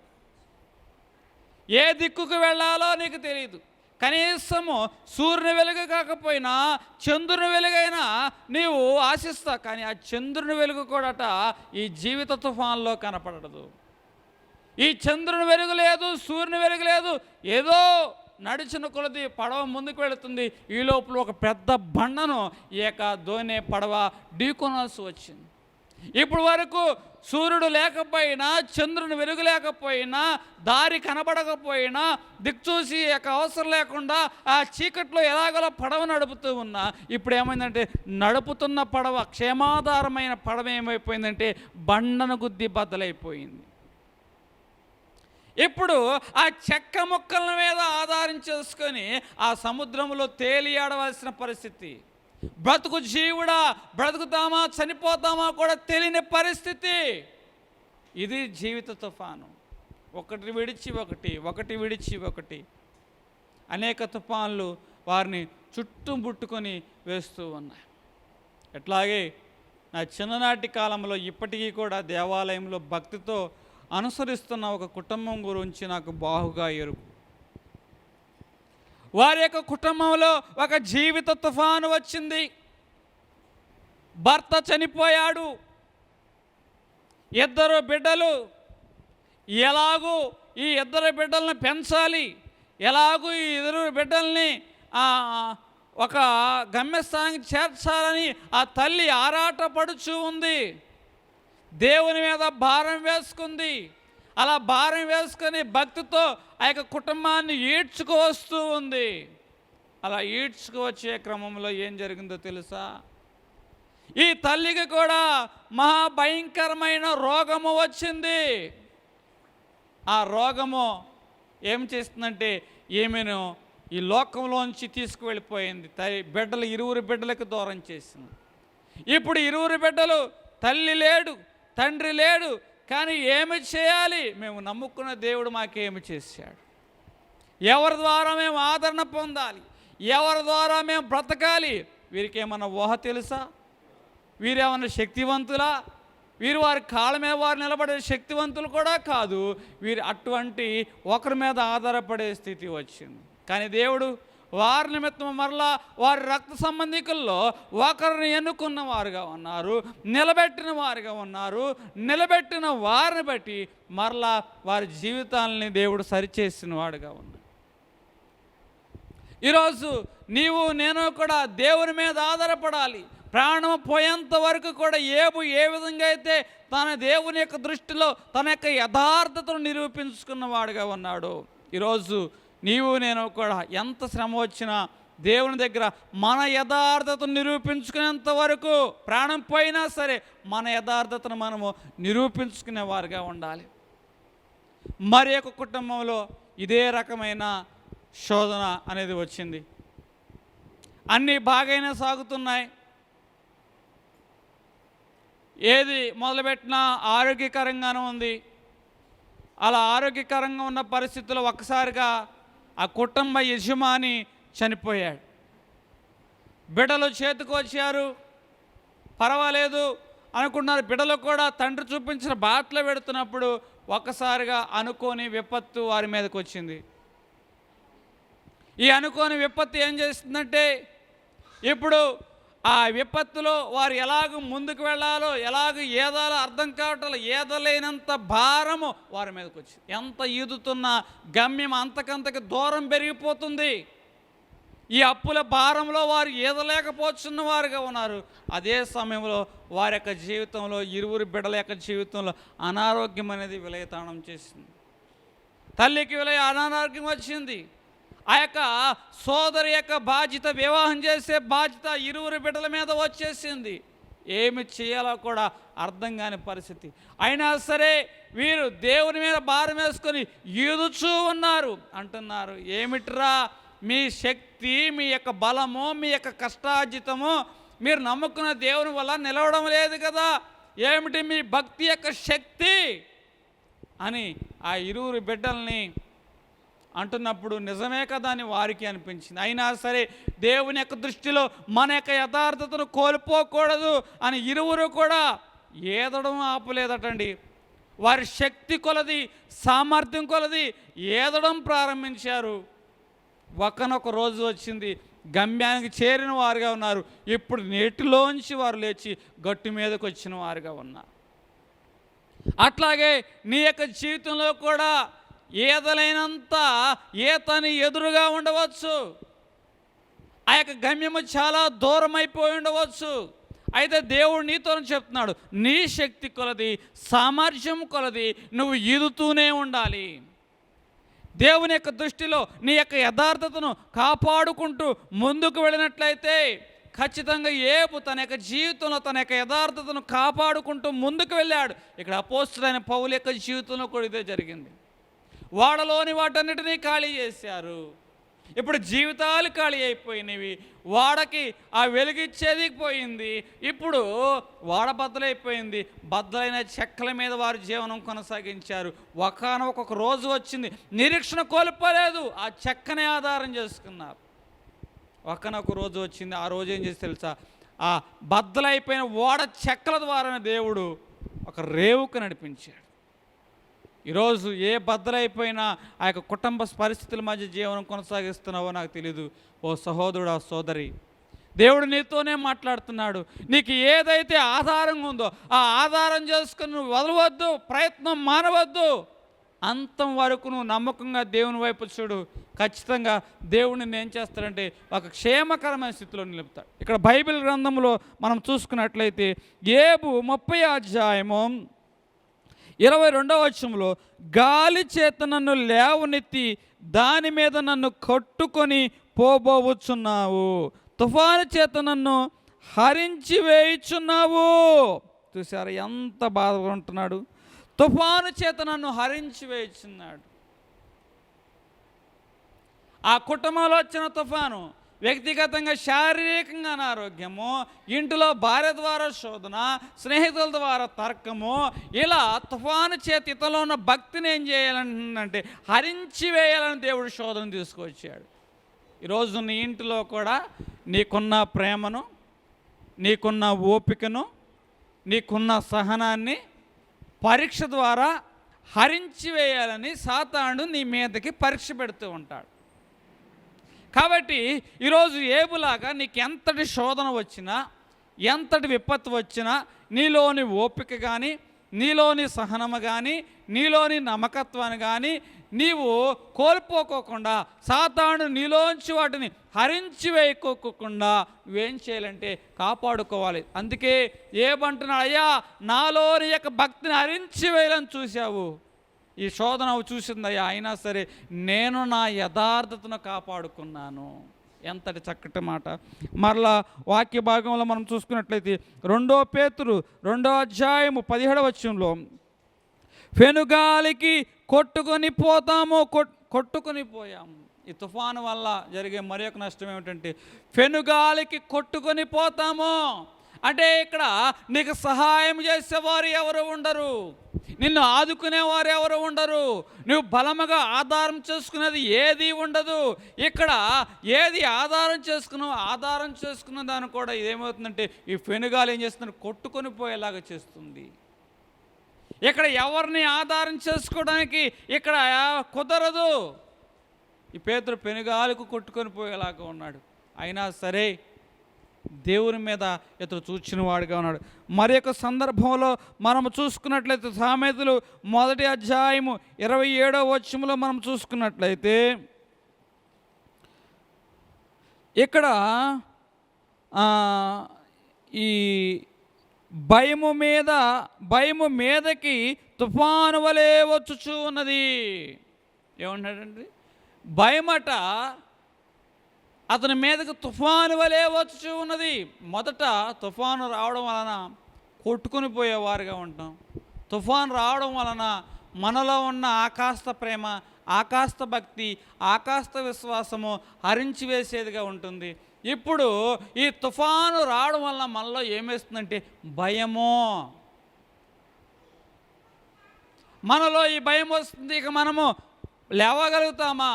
ఏ దిక్కుకు వెళ్ళాలో నీకు తెలియదు. కనీసము సూర్యుని వెలుగు కాకపోయినా చంద్రుని వెలుగైనా నీవు ఆశిస్తావు. కానీ ఆ చంద్రుని వెలుగు కూడా ఈ జీవిత తుఫాన్లో కనపడదు. ఈ చంద్రుని వెలుగు లేదు, సూర్యుని వెలుగు లేదు. ఏదో నడిచిన కొలది పడవ ముందుకు వెళుతుంది. ఈ లోపల ఒక పెద్ద బండను ఈ యొక్క దోణి పడవ ఢీకొనాల్సి వచ్చింది. ఇప్పుడు వరకు సూర్యుడు లేకపోయినా, చంద్రుని వెలుగు లేకపోయినా, దారి కనబడకపోయినా, దిక్చూసి యొక్క అవసరం లేకుండా ఆ చీకట్లో ఎలాగోలా పడవ నడుపుతూ ఉన్నా, ఇప్పుడు ఏమైందంటే నడుపుతున్న పడవ, క్షేమాధారమైన పడవ ఏమైపోయిందంటే బండను గుద్ది బద్దలైపోయింది. ఇప్పుడు ఆ చెక్క ముక్కల మీద ఆధారించేసుకొని ఆ సముద్రంలో తేలియాడవలసిన పరిస్థితి. బ్రతుకు జీవుడా, బ్రతుకుతామా చనిపోతామా కూడా తెలియని పరిస్థితి. ఇది జీవిత తుఫాను. ఒకటి విడిచి ఒకటి అనేక తుఫాన్లు వారిని చుట్టుముట్టుకొని వేస్తూ ఉన్నాయి. ఎట్లాగే నా చిన్ననాటి కాలంలో ఇప్పటికీ కూడా దేవాలయంలో భక్తితో అనుసరిస్తున్న ఒక కుటుంబం గురించి నాకు బాగుగా ఎరుకు. వారి యొక్క కుటుంబంలో ఒక జీవిత తుఫాను వచ్చింది. భర్త చనిపోయాడు, 2 బిడ్డలు. ఎలాగూ ఈ 2 బిడ్డలను పెంచాలి, ఎలాగూ ఈ 2 బిడ్డల్ని ఒక గమ్యస్థానానికి చేర్చాలని ఆ తల్లి ఆరాటపడుచు ఉంది. దేవుని మీద భారం వేసుకుంది. అలా భారం వేసుకొని భక్తితో ఆ యొక్క కుటుంబాన్ని ఈడ్చుకు వస్తూ ఉంది. అలా ఈడ్చుకు వచ్చే క్రమంలో ఏం జరిగిందో తెలుసా? ఈ తల్లికి కూడా మహాభయంకరమైన రోగము వచ్చింది. ఆ రోగము ఏం చేస్తుందంటే ఈమెను ఈ లోకంలోంచి తీసుకువెళ్ళిపోయింది. బిడ్డలు 20 బిడ్డలకు దూరం చేసింది. ఇప్పుడు 20 బిడ్డలు, తల్లి లేడు, తండ్రి లేడు. కానీ ఏమి చేయాలి? మేము నమ్ముకున్న దేవుడు మాకేమి చేశాడు? ఎవరి ద్వారా మేము ఆదరణ పొందాలి? ఎవరి ద్వారా మేము బ్రతకాలి? వీరికి ఏమన్నా ఊహ తెలుసా? వీరేమన్నా శక్తివంతులా? వీరు వారి కాళ్ళ మీద వారు నిలబడే శక్తివంతులు కూడా కాదు. వీరు అటువంటి ఒకరి మీద ఆధారపడే స్థితి వచ్చింది. కానీ దేవుడు వారి నిమిత్తం మరలా వారి రక్త సంబంధికుల్లో ఒకరిని ఎన్నుకున్న వారుగా ఉన్నారు, నిలబెట్టిన వారుగా ఉన్నారు. నిలబెట్టిన వారిని బట్టి మరలా వారి జీవితాలని దేవుడు సరిచేసిన వాడుగా ఉన్నాడు. ఈరోజు నీవు నేను కూడా దేవుని మీద ఆధారపడాలి. ప్రాణం పోయేంత వరకు కూడా ఏబు ఏ విధంగా అయితే తన దేవుని యొక్క దృష్టిలో తన యొక్క యథార్థతను నిరూపించుకున్న వాడుగా ఉన్నాడు. ఈరోజు నీవు నేను కూడా ఎంత శ్రమ వచ్చినా దేవుని దగ్గర మన యథార్థతను నిరూపించుకునేంత వరకు, ప్రాణం పోయినా సరే మన యథార్థతను మనము నిరూపించుకునే వారుగా ఉండాలి. మరి ఒక కుటుంబంలో ఇదే రకమైన శోధన అనేది వచ్చింది. అన్నీ బాగానే సాగుతున్నాయి, ఏది మొదలుపెట్టినా ఆరోగ్యకరంగానే ఉంది. అలా ఆరోగ్యకరంగా ఉన్న పరిస్థితుల్లో ఒక్కసారిగా ఆ కుటుంబ యజమాని చనిపోయాడు. బిడ్డలు చేతికి వచ్చారు, పర్వాలేదు అనుకున్నారు. బిడ్డలు కూడా తండ్రి చూపించిన బాటలో పెడుతున్నప్పుడు ఒక్కసారిగా అనుకోని విపత్తు వారి మీదకి వచ్చింది. ఈ అనుకోని విపత్తు ఏం చేస్తుందంటే, ఇప్పుడు ఆ విపత్తులో వారు ఎలాగ ముందుకు వెళ్ళాలో, ఎలాగ ఏదాలో అర్థం కావటం, ఏదలేనంత భారము వారి మీదకి వచ్చింది. ఎంత ఈదుతున్న గమ్యం అంతకంతకి దూరం పెరిగిపోతుంది. ఈ అప్పుల భారంలో వారు ఈదలేకపోతున్న వారుగా ఉన్నారు. అదే సమయంలో వారి యొక్క జీవితంలో 20 బిడ్డల యొక్క జీవితంలో అనారోగ్యం అనేది విలయతాళం చేసింది. తల్లికి అనారోగ్యం వచ్చింది. ఆ యొక్క సోదరి యొక్క బాధ్యత, వివాహం చేసే బాధ్యత 20 బిడ్డల మీద వచ్చేసింది. ఏమి చేయాలో కూడా అర్థం కాని పరిస్థితి. అయినా సరే వీరు దేవుని మీద భారం వేసుకొని ఈదుచూ ఉన్నారు. అంటున్నారు, ఏమిట్రా మీ శక్తి, మీ యొక్క బలము, మీ యొక్క కష్టార్జితము, మీరు నమ్ముకున్న దేవుని వల్ల నిలవడం లేదు కదా, ఏమిటి మీ భక్తి యొక్క శక్తి అని ఆ 20 బిడ్డల్ని అంటున్నప్పుడు నిజమే కదా అని వారికి అనిపించింది. అయినా సరే దేవుని యొక్క దృష్టిలో మన యొక్క యథార్థతను కోల్పోకూడదు అని 20 కూడా ఏదడం ఆపలేదటండి. వారి శక్తి కొలది, సామర్థ్యం కొలది ఏదడం ప్రారంభించారు. ఒకనొక రోజు వచ్చింది, గమ్యానికి చేరిన వారుగా ఉన్నారు. ఇప్పుడు నీటిలోంచి వారు లేచి గట్టు మీదకి వచ్చిన వారుగా ఉన్నారు. అట్లాగే నీ యొక్క జీవితంలో కూడా ఏదలైనంత ఈతని ఎదురుగా ఉండవచ్చు. ఆ యొక్క గమ్యము చాలా దూరం అయిపోయి ఉండవచ్చు. అయితే దేవుడు నీతో చెప్తున్నాడు, నీ శక్తి కొలది, సామర్థ్యం కొలది నువ్వు ఈదుతూనే ఉండాలి. దేవుని యొక్క దృష్టిలో నీ యొక్క యథార్థతను కాపాడుకుంటూ ముందుకు వెళ్ళినట్లయితే ఖచ్చితంగా ఏబు తన యొక్క జీవితంలో తన యొక్క యథార్థతను కాపాడుకుంటూ ముందుకు వెళ్ళాడు. ఇక్కడ అపోస్తలుడైన పౌలు యొక్క జీవితంలో కూడా ఇదే జరిగింది. వాడలోని వాటన్నిటినీ ఖాళీ చేశారు. ఇప్పుడు జీవితాలు ఖాళీ అయిపోయినవి. వాడకి ఆ వెలుగిచ్చేది పోయింది. ఇప్పుడు వాడ బద్దలైపోయింది. బద్దలైన చెక్కల మీద వారు జీవనం కొనసాగించారు. ఒకానొక రోజు వచ్చింది, నిరీక్షణ కోల్పోలేదు, ఆ చెక్కనే ఆధారం చేసుకున్నారు. ఒక్కనొక రోజు వచ్చింది. ఆ రోజు ఏం చేసి తెలుసా, ఆ బద్దలైపోయిన ఓడ చెక్కల ద్వారా దేవుడు ఒక రేవుకు నడిపించాడు. ఈరోజు ఏ బద్దలైపోయినా ఆ యొక్క కుటుంబ పరిస్థితుల మధ్య జీవనం కొనసాగిస్తున్నావో నాకు తెలీదు. ఓ సహోదరుడు, ఆ సోదరి, దేవుడు నీతోనే మాట్లాడుతున్నాడు. నీకు ఏదైతే ఆధారంగా ఉందో ఆ ఆధారం చేసుకుని నువ్వు వదలవద్దు, ప్రయత్నం మానవద్దు. అంతం వరకు నువ్వు నమ్మకంగా దేవుని వైపు చూడు, ఖచ్చితంగా దేవుడిని ఏం చేస్తాడంటే ఒక క్షేమకరమైన స్థితిలో నిలుపుతాడు. ఇక్కడ బైబిల్ గ్రంథంలో మనం చూసుకున్నట్లయితే యోబు 30వ అధ్యాయము 22వ వచనంలో, గాలి చేత నన్ను లేవనెత్తి దాని మీద నన్ను కట్టుకొని పోబోవచ్చున్నావు, తుఫాను చేత నన్ను హరించి వేయుచున్నావు. చూసారా ఎంత బాధగా ఉంటున్నాడు. తుఫాను చేత నన్ను హరించి వేయుచున్నాడు. ఆ కుటుంబంలో వచ్చిన తుఫాను, వ్యక్తిగతంగా శారీరకంగా అనారోగ్యము, ఇంటిలో భార్య ద్వారా శోధన, స్నేహితుల ద్వారా తర్కము, ఇలా తుఫాను చేత ఇతలో ఉన్న భక్తిని ఏం చేయాలంటే హరించి వేయాలని దేవుడు శోధన తీసుకొచ్చాడు. ఈరోజు నీ ఇంటిలో కూడా నీకున్న ప్రేమను, నీకున్న ఓపికను, నీకున్న సహనాన్ని పరీక్ష ద్వారా హరించి వేయాలని సాతాను నీ మీదకి పరీక్ష పెడుతూ ఉంటాడు. కాబట్టి ఈరోజు యోబులాగా నీకు ఎంతటి శోధన వచ్చినా, ఎంతటి విపత్తు వచ్చినా, నీలోని ఓపిక కానీ, నీలోని సహనము కానీ, నీలోని నమ్మకత్వాన్ని కానీ నీవు కోల్పోకోకుండా, సాతాను నీలోంచి వాటిని హరించి వేయకోకుండా నువ్వేం చేయాలంటే కాపాడుకోవాలి. అందుకే ఏమంటున్నాడు, అయ్యా నాలోని యొక్క భక్తిని హరించి వేయాలని చూశావు, ఈ శోధన చూసిందయ్యా, అయినా సరే నేను నా యథార్థతను కాపాడుకున్నాను. ఎంతటి చక్కటి మాట. మరలా వాక్య భాగంలో మనం చూసుకున్నట్లయితే 2 పేతురు 2వ అధ్యాయము 17వ వచనంలో, పెనుగాలికి కొట్టుకొని పోయాము. ఈ తుఫాను వల్ల జరిగే మరి ఒక నష్టం ఏమిటంటే పెనుగాలికి కొట్టుకొని పోతాము. అంటే ఇక్కడ నీకు సహాయం చేసేవారు ఎవరు ఉండరు, నిన్ను ఆదుకునేవారు ఎవరు ఉండరు, నువ్వు బలముగా ఆధారం చేసుకునేది ఏది ఉండదు. ఇక్కడ ఏది ఆధారం చేసుకున్న దాన్ని కూడా ఇదేమవుతుందంటే ఈ పెనుగాలి ఏం చేస్తుంది, కొట్టుకొని పోయేలాగా చేస్తుంది. ఇక్కడ ఎవరిని ఆధారం చేసుకోవడానికి ఇక్కడ కుదరదు. ఈ పేతురు పెనుగాలికి కొట్టుకొని పోయేలాగా ఉన్నాడు. అయినా సరే దేవుని మీద ఇతడు చూచిన వాడిగా ఉన్నాడు. మరి యొక్క సందర్భంలో మనము చూసుకున్నట్లయితే సామెతలు 1వ అధ్యాయము 27వ వచనంలో మనం చూసుకున్నట్లయితే ఇక్కడ ఈ భయము మీదకి తుఫాను వలె వచ్చుచూ ఉన్నది. ఏమన్నాడండి? భయమట అతని మీదకి తుఫాను వలె వచ్చి ఉన్నది. మొదట తుఫాను రావడం వలన కొట్టుకుని పోయేవారుగా ఉంటాం. తుఫాను రావడం వలన మనలో ఉన్న ఆకాస్త ప్రేమ, ఆకాస్త భక్తి, ఆకాస్త విశ్వాసము హరించి వేసేదిగా ఉంటుంది. ఇప్పుడు ఈ తుఫాను రావడం వలన మనలో ఏమేస్తుందంటే భయము. మనలో ఈ భయం వస్తుంది. ఇక మనము లేవగలుగుతామా,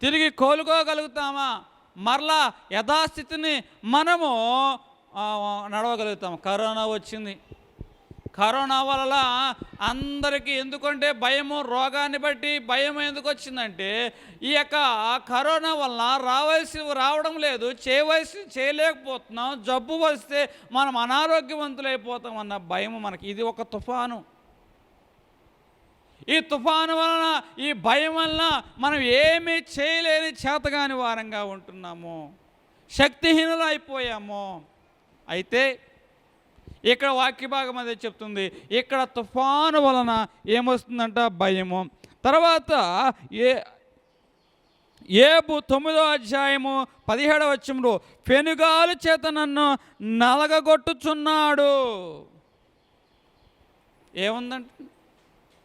తిరిగి కోలుకోగలుగుతామా, మరలా యథాస్థితిని మనము నడవగలుగుతాము. కరోనా వచ్చింది. కరోనా వల్ల అందరికీ ఎందుకంటే భయము, రోగాన్ని బట్టి భయం ఎందుకు వచ్చిందంటే ఈ యొక్క కరోనా వలన రావడం లేదు, చేయలేకపోతున్నాం, జబ్బు వస్తే మనం అనారోగ్యవంతులైపోతాం అన్న భయము మనకి. ఇది ఒక తుఫాను. ఈ తుఫాను వలన, ఈ భయం వలన మనం ఏమీ చేయలేని చేతగాని వారంగా ఉంటున్నాము, శక్తిహీనులు అయిపోయాము. అయితే ఇక్కడ వాక్య భాగం అదే చెప్తుంది. ఇక్కడ తుఫాను వలన ఏమొస్తుందంట? భయము. తర్వాత యోబు 9వ అధ్యాయము 17వ వచనంలో, పెనుగాలి చేత నన్ను నలగగొట్టుచున్నాడు. ఏముందంటే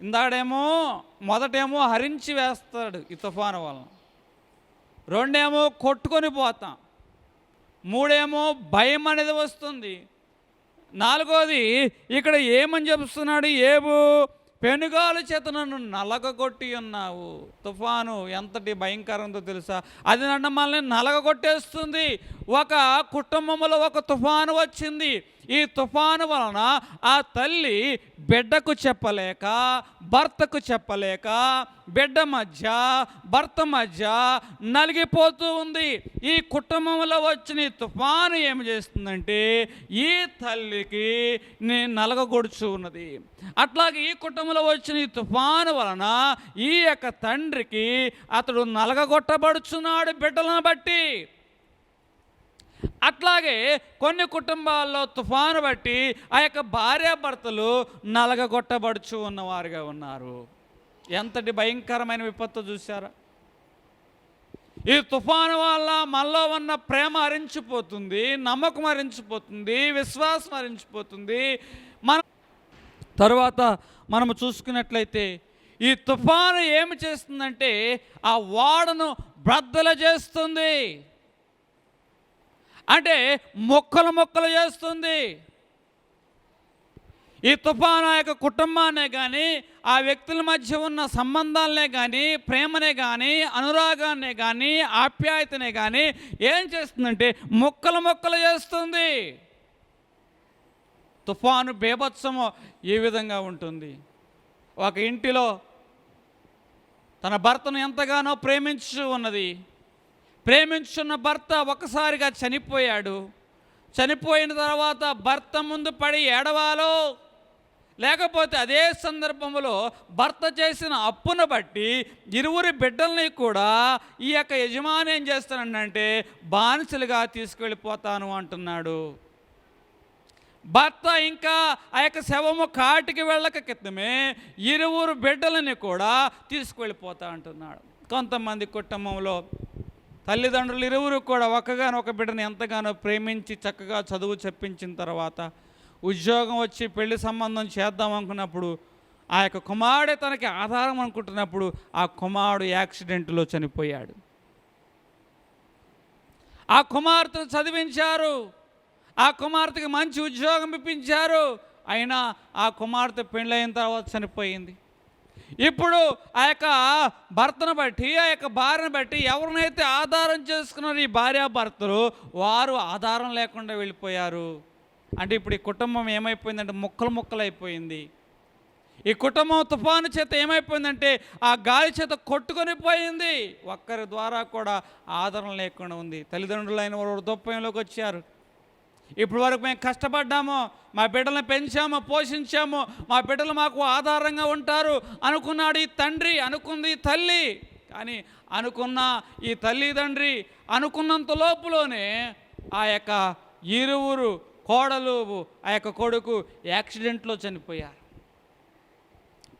ఇందాడేమో మొదటేమో హరించి వేస్తాడు ఈ తుఫాను వలన, 2 కొట్టుకొని పోతాం, 3 భయం అనేది వస్తుంది, 4వది ఇక్కడ ఏమని చెప్తున్నాడు యోబు? పెనుగాలి చేత నన్ను నలగగొట్టి ఉన్నావు. తుఫాను ఎంతటి భయంకరంతో తెలుసా? అది నన్ను మనల్ని నలగగొట్టేస్తుంది. ఒక కుటుంబంలో ఒక తుఫాను వచ్చింది. ఈ తుఫాను వలన ఆ తల్లి బిడ్డకు చెప్పలేక, భర్తకు చెప్పలేక, బిడ్డ మధ్య భర్త మధ్య నలిగిపోతూ ఉంది. ఈ కుటుంబంలో వచ్చిన ఈ తుఫాను ఏమి చేస్తుందంటే ఈ తల్లికి నలగగొడుచు ఉన్నది. అట్లాగే ఈ కుటుంబంలో వచ్చిన ఈ తుఫాను వలన ఈ యొక్క తండ్రికి అతడు నలగగొట్టబడుచున్నాడు బిడ్డలను బట్టి. అట్లాగే కొన్ని కుటుంబాల్లో తుఫాను బట్టి ఆ యొక్క భార్యాభర్తలు నలగగొట్టబడుచు ఉన్నవారుగా ఉన్నారు. ఎంతటి భయంకరమైన విపత్తు చూశారా? ఈ తుఫాను వల్ల మనలో ఉన్న ప్రేమ హరించిపోతుంది, నమ్మకం హరించిపోతుంది, విశ్వాసం హరించిపోతుంది. తరువాత మనము చూసుకున్నట్లయితే ఈ తుఫాను ఏమి చేస్తుందంటే ఆ ఓడను బ్రద్దలు చేస్తుంది, అంటే మొక్కలు చేస్తుంది. ఈ తుఫాను ఆ యొక్క కుటుంబాన్నే కానీ, ఆ వ్యక్తుల మధ్య ఉన్న సంబంధాలనే కానీ, ప్రేమనే కానీ, అనురాగాన్నే కానీ, ఆప్యాయతనే కానీ ఏం చేస్తుందంటే మొక్కలు చేస్తుంది. తుఫాను బీభత్సము ఏ విధంగా ఉంటుంది? ఒక ఇంటిలో తన భర్తను ఎంతగానో ప్రేమించు ఉన్నది. ప్రేమించున్న భర్త ఒకసారిగా చనిపోయాడు. చనిపోయిన తర్వాత భర్త ముందు పడి ఏడవాలో, లేకపోతే అదే సందర్భంలో భర్త చేసిన అప్పును బట్టి ఇరువురి బిడ్డల్ని కూడా ఈ యొక్క యజమాని ఏం చేస్తానంటే బానిసలుగా తీసుకెళ్ళిపోతాను అంటున్నాడు. భర్త ఇంకా ఆ యొక్క శవము కాటికి వెళ్ళక క్రితమే ఇరువురు బిడ్డలని కూడా తీసుకువెళ్ళిపోతా అంటున్నాడు. కొంతమంది కుటుంబంలో తల్లిదండ్రులు ఇరువురు కూడా ఒక బిడ్డను ఎంతగానో ప్రేమించి చక్కగా చదువు చెప్పించిన తర్వాత ఉద్యోగం వచ్చి పెళ్లి సంబంధం చేద్దాం అనుకున్నప్పుడు ఆ యొక్క కుమారుడే తనకి ఆధారం అనుకుంటున్నప్పుడు ఆ కుమారుడు యాక్సిడెంట్లో చనిపోయాడు. ఆ కుమార్తెను చదివించారు, ఆ కుమార్తెకి మంచి ఉద్యోగం ఇప్పించారు, అయినా ఆ కుమార్తె పెళ్ళైన తర్వాత చనిపోయింది. ఇప్పుడు ఆ యొక్క భర్తను బట్టి, ఆ యొక్క భార్యను బట్టి ఎవరినైతే ఆధారం చేసుకున్నారో ఈ భార్యాభర్తలు, వారు ఆధారం లేకుండా వెళ్ళిపోయారు. అంటే ఇప్పుడు ఈ కుటుంబం ఏమైపోయిందంటే ముక్కలు అయిపోయింది. ఈ కుటుంబం తుఫాను చేత ఏమైపోయిందంటే ఆ గాలి చేత కొట్టుకొని పోయింది. ఒక్కరి ద్వారా కూడా ఆధారం లేకుండా ఉంది. తల్లిదండ్రులైన వారు వృద్ధాప్యంలోకి వచ్చారు. ఇప్పుడు వరకు మేము కష్టపడ్డాము, మా బిడ్డలను పెంచాము, పోషించాము, మా బిడ్డలు మాకు ఆధారంగా ఉంటారు అనుకున్నాడు ఈ తండ్రి, అనుకుంది ఈ తల్లి. కానీ అనుకున్న ఈ తల్లిదండ్రి అనుకున్నంత లోపులోనే ఆ యొక్క ఇరువురు కోడలు, ఆ యొక్క కొడుకు యాక్సిడెంట్లో చనిపోయారు.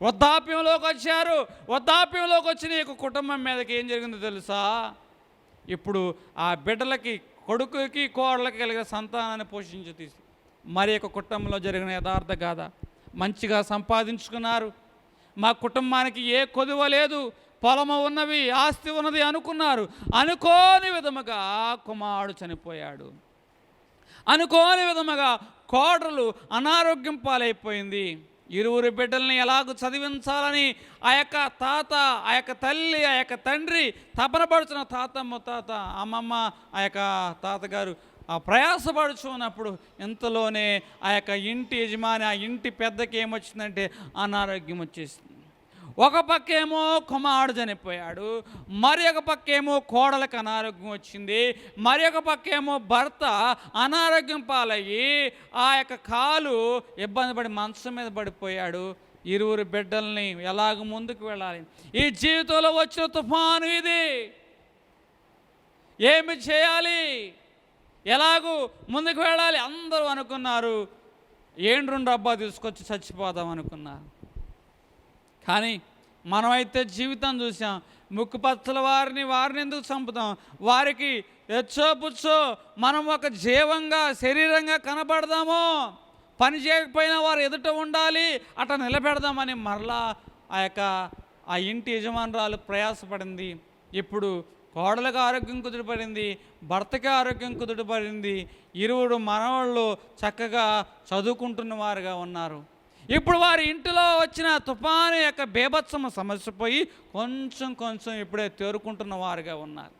వృద్ధాప్యంలోకి వచ్చారు. వృద్ధాప్యంలోకి వచ్చిన ఈ కుటుంబం మీదకి ఏం జరిగిందో తెలుసా? ఇప్పుడు ఆ బిడ్డలకి, కొడుకుకి, కోడలకి కలిగిన సంతానాన్ని పోషించి మరి యొక్క కుటుంబంలో జరిగిన యథార్థ గాథ. మంచిగా సంపాదించుకున్నారు, మా కుటుంబానికి ఏ కొదువ లేదు, పొలము ఉన్నవి, ఆస్తి ఉన్నది అనుకున్నారు. అనుకోని విధముగా కుమారుడు చనిపోయాడు. అనుకోని విధముగా కోడలు అనారోగ్యం పాలైపోయింది. ఇరువురు బిడ్డల్ని ఎలాగో చదివించాలని ఆ యొక్క తాత, ఆ యొక్క తల్లి, ఆ యొక్క తండ్రి తపనపడుచున్న తాత, అమ్మమ్మ, ఆ యొక్క తాతగారు ఆ ప్రయాసపడుచున్నప్పుడు ఇంతలోనే ఆ యొక్క ఇంటి యజమాని, ఆ ఇంటి పెద్దకి ఏమొచ్చిందంటే అనారోగ్యం వచ్చేసింది. ఒక పక్కేమో కుమారుడు చనిపోయాడు, మరి ఒక పక్కేమో కోడలకు అనారోగ్యం వచ్చింది, మరి ఒక పక్కేమో భర్త అనారోగ్యం పాలయ్యి ఆ యొక్క కాలు ఇబ్బంది పడి మంచం మీద పడిపోయాడు. ఇరువురు బిడ్డల్ని ఎలాగ ముందుకు వెళ్ళాలి? ఈ జీవితంలో వచ్చిన తుఫాను ఇది. ఏమి చేయాలి? ఎలాగూ ముందుకు వెళ్ళాలి? అందరూ అనుకున్నారు, ఏండ్రుండు డబ్బా తీసుకొచ్చి చచ్చిపోదాం అనుకున్నారు. కానీ మనమైతే జీవితం చూసాం. ముక్కుపచ్చల వారిని ఎందుకు చంపుతాం? వారికి ఎచ్చోపుచ్చో మనం ఒక జీవంగా, శరీరంగా కనబడదామో, పని చేయకపోయినా వారు ఎదుట ఉండాలి, అట్లా నిలబెడదామని మరలా ఆ ఇంటి యజమానురాలు ప్రయాసపడింది. ఇప్పుడు కోడలకు ఆరోగ్యం కుదుటపడింది, భర్తకి ఆరోగ్యం కుదుటపడింది. ఇరువురు మనవాళ్ళు చక్కగా చదువుకుంటున్న వారుగా ఉన్నారు. ఇప్పుడు వారి ఇంటిలో వచ్చిన తుఫాను యొక్క బీభత్సమ సమస్య పోయి కొంచెం ఇప్పుడే తేరుకుంటున్న వారుగా ఉన్నారు.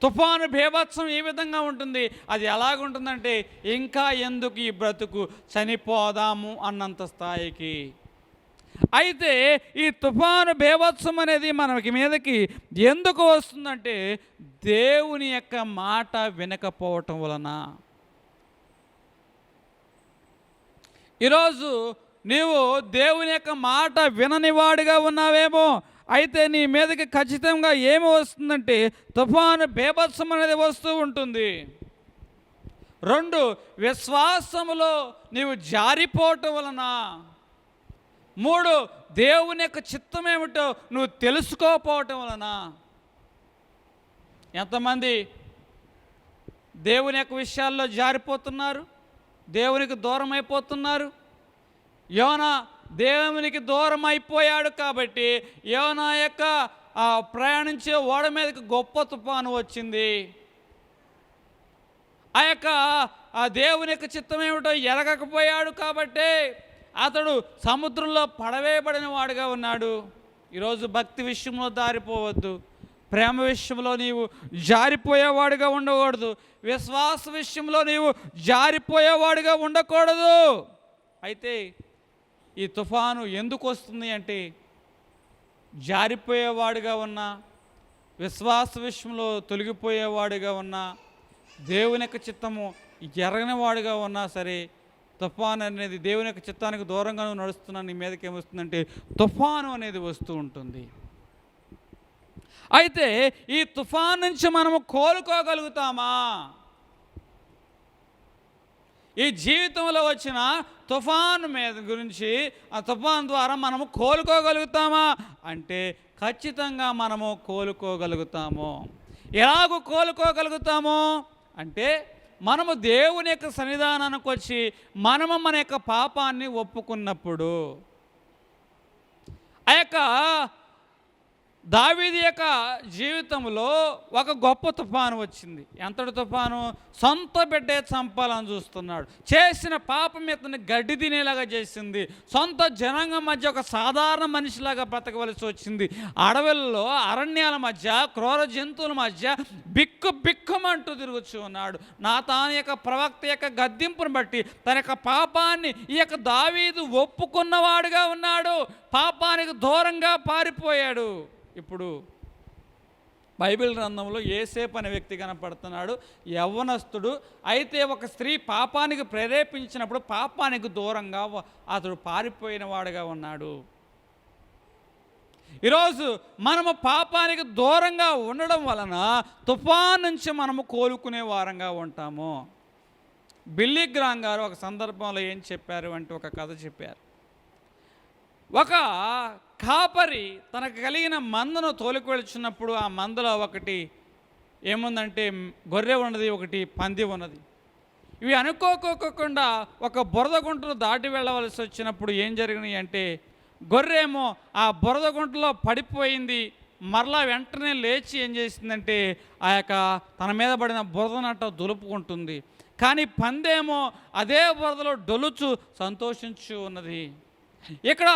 తుఫాను బీభత్సం ఏ విధంగా ఉంటుంది? అది ఎలాగుంటుందంటే, ఇంకా ఎందుకు ఈ బ్రతుకు, చనిపోదాము అన్నంత స్థాయికి. అయితే ఈ తుఫాను బీభత్సం అనేది మనకి మీదకి ఎందుకు వస్తుందంటే, దేవుని యొక్క మాట వినకపోవటం వలన. ఈరోజు నీవు దేవుని యొక్క మాట విననివాడిగా ఉన్నావేమో. అయితే నీ మీదకి ఖచ్చితంగా ఏమి వస్తుందంటే, తుఫాను బీభత్సం అనేది వస్తూ ఉంటుంది. 2, విశ్వాసములో నీవు జారిపోవటం వలన. 3, దేవుని యొక్క చిత్తం ఏమిటో నువ్వు తెలుసుకోకపోవటం వలన. ఎంతమంది దేవుని యొక్క విషయాల్లో జారిపోతున్నారు, దేవునికి దూరం అయిపోతున్నారు. యోనా దేవునికి దూరం అయిపోయాడు కాబట్టి యోనా యొక్క ప్రయాణించే ఓడ మీదకి గొప్ప తుఫాను వచ్చింది. ఆ దేవుని యొక్క చిత్తం ఏమిటో ఎరగకపోయాడు కాబట్టి అతడు సముద్రంలో పడవేయబడిన వాడుగా ఉన్నాడు. ఈరోజు భక్తి విషయంలో దారిపోవద్దు, ప్రేమ విషయంలో నీవు జారిపోయేవాడుగా ఉండకూడదు, విశ్వాస విషయంలో నీవు జారిపోయేవాడుగా ఉండకూడదు. అయితే ఈ తుఫాను ఎందుకు వస్తుంది అంటే, జారిపోయేవాడుగా ఉన్నా, విశ్వాస విషయంలో తొలగిపోయేవాడుగా ఉన్నా, దేవుని యొక్క చిత్తము ఎరగని వాడుగా ఉన్నా సరే, తుఫాను అనేది దేవుని యొక్క చిత్తానికి దూరంగా నడుస్తున్నా నీ మీదకి ఏమొస్తుందంటే తుఫాను అనేది వస్తూ ఉంటుంది. అయితే ఈ తుఫాను నుంచి మనము కోలుకోగలుగుతామా? ఈ జీవితంలో వచ్చిన తుఫాను మీద గురించి, ఆ తుఫాను ద్వారా మనము కోలుకోగలుగుతామా అంటే ఖచ్చితంగా మనము కోలుకోగలుగుతాము. ఎలాగో కోలుకోగలుగుతాము అంటే, మనము దేవుని యొక్క సన్నిధానానికి వచ్చి మనము మన యొక్క పాపాన్ని ఒప్పుకున్నప్పుడు. ఆ యొక్క దావీదు యొక్క జీవితంలో ఒక గొప్ప తుఫాను వచ్చింది. ఎంతటి తుఫాను? సొంత బిడ్డే చంపాలని చూస్తున్నాడు. చేసిన పాపం ఇతన్ని గడ్డి తినేలాగా చేసింది. సొంత జనాంగం మధ్య ఒక సాధారణ మనిషిలాగా బ్రతకవలసి వచ్చింది. అడవుల్లో, అరణ్యాల మధ్య, క్రూర జంతువుల మధ్య బిక్కుమంటూ తిరుగుతూ ఉన్నాడు. నాతాను యొక్క ప్రవక్త యొక్క గద్దింపును బట్టి తన యొక్క పాపాన్ని ఈ యొక్క దావీదు ఒప్పుకున్నవాడుగా ఉన్నాడు. పాపానికి దూరంగా పారిపోయాడు. ఇప్పుడు బైబిల్ గ్రంథంలో యోసేపు అనే వ్యక్తి కనపడుతున్నాడు, యవ్వనస్తుడు. అయితే ఒక స్త్రీ పాపానికి ప్రేరేపించినప్పుడు పాపానికి దూరంగా అతడు పారిపోయిన వాడుగా ఉన్నాడు. ఈరోజు మనము పాపానికి దూరంగా ఉండడం వలన తుఫాను నుంచి మనము కోలుకునే వారంగా ఉంటాము. బిల్లీ గ్రామ్ గారు ఒక సందర్భంలో ఏం చెప్పారు అంటే, ఒక కథ చెప్పారు. ఒక కాపరి తనకు కలిగిన మందను తోలుకు వెళ్తున్నప్పుడు ఆ మందలో ఒకటి ఏముందంటే గొర్రె ఉన్నది, ఒకటి పంది ఉన్నది. ఇవి అనుకోకుండా ఒక బురద గుంటను దాటి వెళ్ళవలసి వచ్చినప్పుడు ఏం జరిగినాయి అంటే, గొర్రెమో ఆ బురద గుంటలో పడిపోయింది. మరలా వెంటనే లేచి ఏం చేసిందంటే ఆ యొక్క తన మీద పడిన బురదనట్ట దులుపుకుంటుంది. కానీ పందేమో అదే బురదలో డొలుచు సంతోషించు ఉన్నది. ఇక్కడ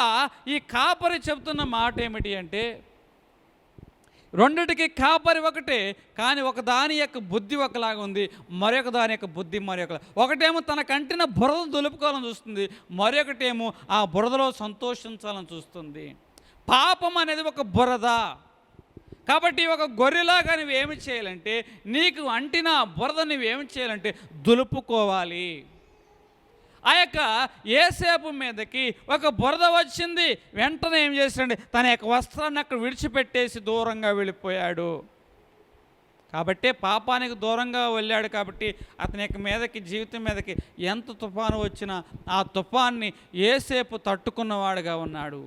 ఈ కాపరి చెబుతున్న మాట ఏమిటి అంటే, రెండిటికి కాపరి ఒకటే, కానీ ఒక దాని యొక్క బుద్ధి ఒకలాగా ఉంది, మరొక దాని యొక్క బుద్ధి మరొకలా. ఒకటేమో తన కంటిన బురద దులుపుకోవాలని చూస్తుంది, మరొకటేమో ఆ బురదలో సంతోషించాలని చూస్తుంది. పాపం అనేది ఒక బురద కాబట్టి ఒక గొర్రెలాగా నువ్వేమి చేయాలంటే, నీకు అంటిన బురద నువ్వేమి చేయాలంటే దులుపుకోవాలి. ఆ యొక్క యోసేపు మీదకి ఒక బురద వచ్చింది. వెంటనే ఏం చేశాడంటే తన యొక్క వస్త్రాన్ని అక్కడ విడిచిపెట్టేసి దూరంగా వెళ్ళిపోయాడు. కాబట్టి పాపానికి దూరంగా వెళ్ళాడు కాబట్టి అతని యొక్క మీదకి, జీవితం మీదకి ఎంత తుఫాను వచ్చినా ఆ తుఫాన్ని యోసేపు తట్టుకున్నవాడుగా ఉన్నాడు.